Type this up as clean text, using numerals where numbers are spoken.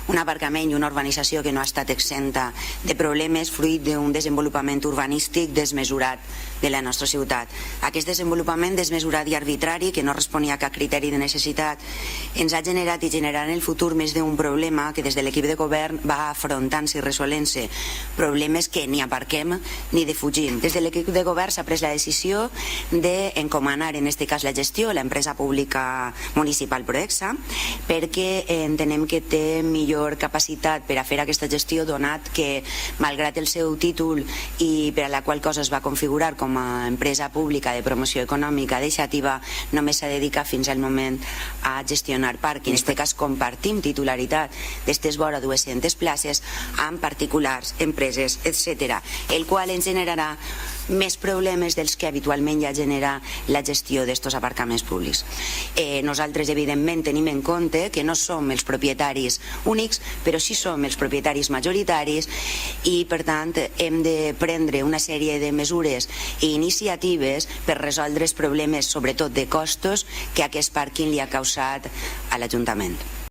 un aparcament i una urbanització que no ha estat exenta de problemes fruit d'un desenvolupament urbanístic desmesurat de la nostra ciutat. Aquest desenvolupament desmesurat i arbitrari, que no responia a cap criteri de necessitat, ens ha generat i generarà en el futur més d'un problema que des de l'equip de govern va afrontant-se i resolent-se, problemes que ni aparquem ni defugim. Des de l'equip de govern s'ha pres la decisió d'encomanar en aquest cas la gestió a l'empresa pública municipal Proexa, perquè entenem que té millor capacitat per a fer aquesta gestió, donat que, malgrat el seu títol i per a la qual cosa es va configurar com a empresa pública de promoció econòmica deixativa, només s'ha dedicat fins al moment a gestionar parc. En aquest cas compartim titularitat d'estes vora 200 places amb particulars, empreses, etc., el qual ens generarà més problemes dels que habitualment ja genera la gestió d'estos aparcaments públics. Nosaltres, evidentment, tenim en compte que no som els propietaris únics, però sí som els propietaris majoritaris i, per tant, hem de prendre una sèrie de mesures i iniciatives per resoldre els problemes, sobretot de costos, que aquest pàrquing li ha causat a l'Ajuntament.